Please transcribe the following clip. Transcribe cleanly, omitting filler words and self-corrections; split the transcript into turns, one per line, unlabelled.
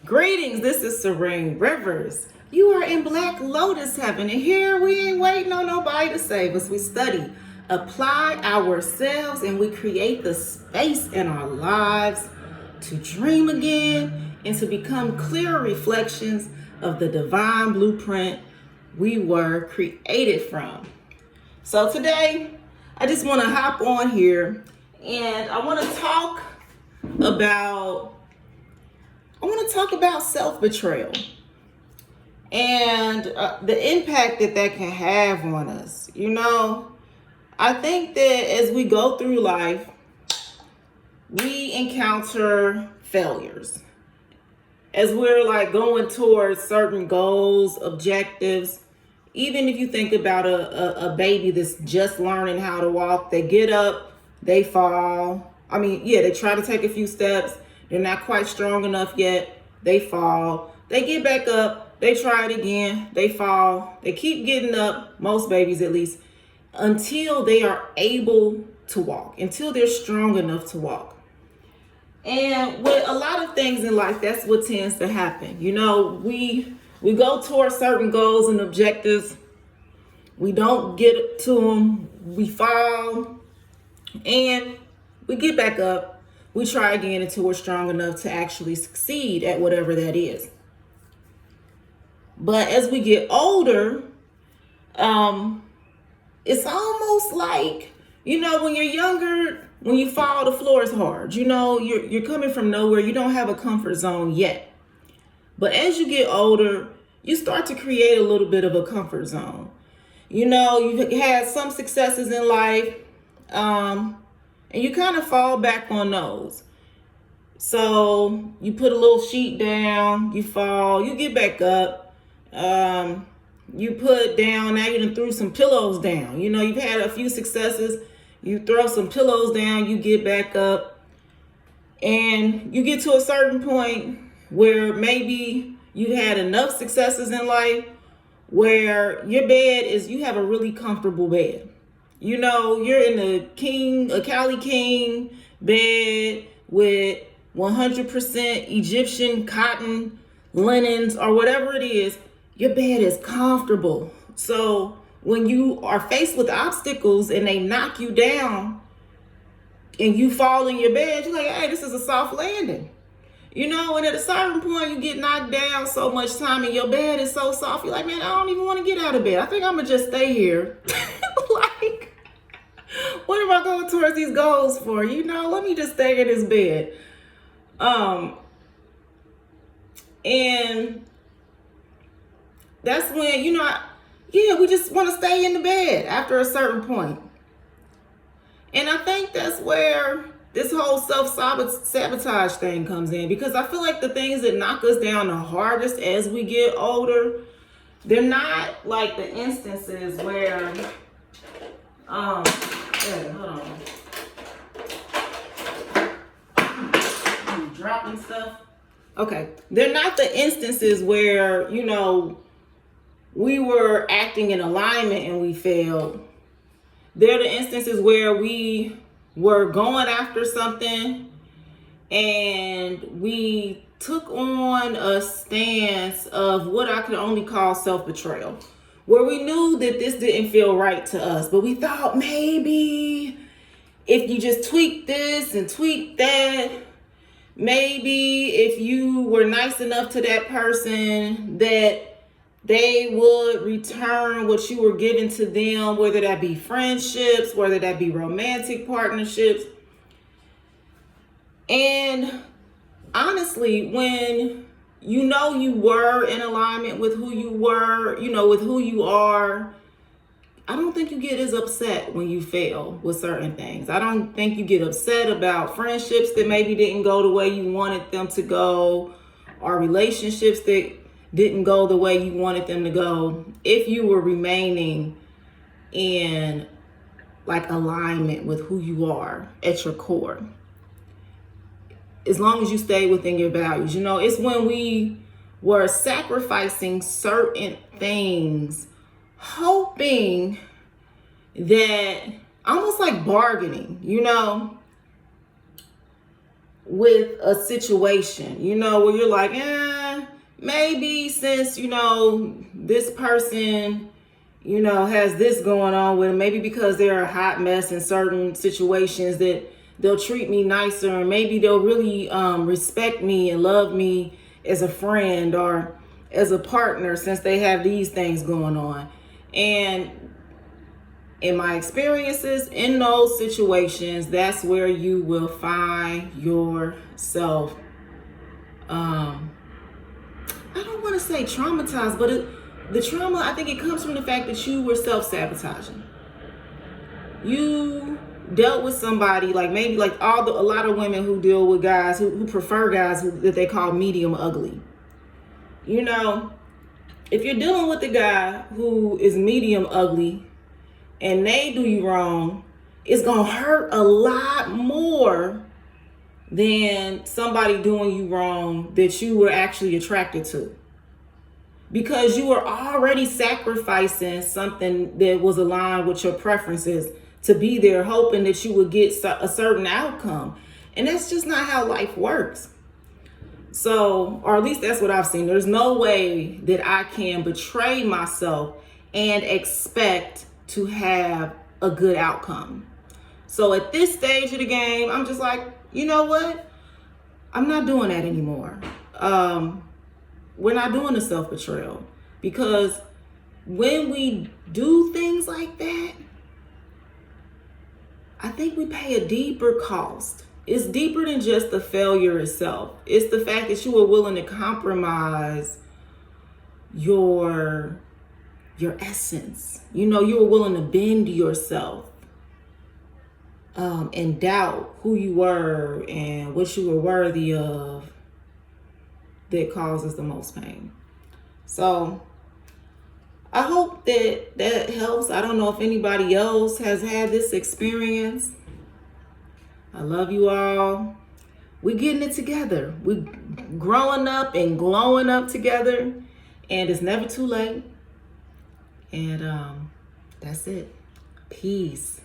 Greetings, this is Serene Rivers. You are in Black Lotus Heaven, and here we ain't waiting on nobody to save us. We study, apply ourselves, and we create the space in our lives to dream again and to become clear reflections of the divine blueprint we were created from. So today, I just want to hop on here and I want to talk about self-betrayal and the impact that can have on us. I think that as we go through life, we encounter failures. As we're going towards certain goals, objectives, even if you think about a baby that's just learning how to walk, they get up, they fall. They try to take a few steps. They're not quite strong enough yet. They fall. They get back up. They try it again. They fall. They keep getting up, most babies at least, until they are able to walk, until they're strong enough to walk. And with a lot of things in life, that's what tends to happen. We go towards certain goals and objectives. We don't get to them. We fall. And we get back up. We try again until we're strong enough to actually succeed at whatever that is. But as we get older, it's almost like, when you're younger, when you fall, the floor is hard. You're coming from nowhere. You don't have a comfort zone yet. But as you get older, you start to create a little bit of a comfort zone. You've had some successes in life, and you kind of fall back on those. So you put a little sheet down, you fall, you get back up. You put down, now you done threw some pillows down. You've had a few successes, you throw some pillows down, you get back up. And you get to a certain point where maybe you had enough successes in life where your bed you have a really comfortable bed. You're in a Cali King bed with 100% Egyptian cotton linens or whatever it is. Your bed is comfortable. So when you are faced with obstacles and they knock you down and you fall in your bed, you're like, hey, this is a soft landing. And at a certain point you get knocked down so much time and your bed is so soft, you're like, man, I don't even want to get out of bed. I think I'm going to just stay here. What am I going towards these goals for? Let me just stay in this bed. And that's when, we just want to stay in the bed after a certain point. And I think that's where this whole self-sabotage thing comes in, because I feel like the things that knock us down the hardest as we get older, they're not like the instances where, hold on. I'm dropping stuff. Okay. They're not the instances where, we were acting in alignment and we failed. They're the instances where we were going after something and we took on a stance of what I could only call self-betrayal, where we knew that this didn't feel right to us, but we thought maybe if you just tweak this and tweak that, maybe if you were nice enough to that person that they would return what you were giving to them, whether that be friendships, whether that be romantic partnerships. And honestly, when you were in alignment with who you were, with who you are, I don't think you get as upset when you fail with certain things. I don't think you get upset about friendships that maybe didn't go the way you wanted them to go, or relationships that didn't go the way you wanted them to go, if you were remaining in alignment with who you are at your core. As long as you stay within your values. It's when we were sacrificing certain things, hoping that, almost like bargaining, with a situation, where you're like, maybe since, this person, has this going on with them, maybe because they're a hot mess in certain situations, that they'll treat me nicer, and maybe they'll really respect me and love me as a friend or as a partner since they have these things going on. And in my experiences in those situations, that's where you will find yourself, I don't want to say traumatized, but the trauma, I think it comes from the fact that you were self-sabotaging. You dealt with somebody, like maybe like a lot of women who deal with guys who prefer guys that they call medium ugly. If you're dealing with a guy who is medium ugly and they do you wrong, it's going to hurt a lot more than somebody doing you wrong that you were actually attracted to. Because you were already sacrificing something that was aligned with your preferences to be there, hoping that you would get a certain outcome. And that's just not how life works. So, or at least that's what I've seen. There's no way that I can betray myself and expect to have a good outcome. So at this stage of the game, I'm just like, you know what? I'm not doing that anymore. We're not doing the self-betrayal, because when we do things like that, I think we pay a deeper cost. It's deeper than just the failure itself. It's the fact that you were willing to compromise your essence. You were willing to bend yourself and doubt who you were and what you were worthy of, that causes the most pain. So I hope that helps. I don't know if anybody else has had this experience. I love you all. We're getting it together. We're growing up and glowing up together, and it's never too late. And that's it. Peace.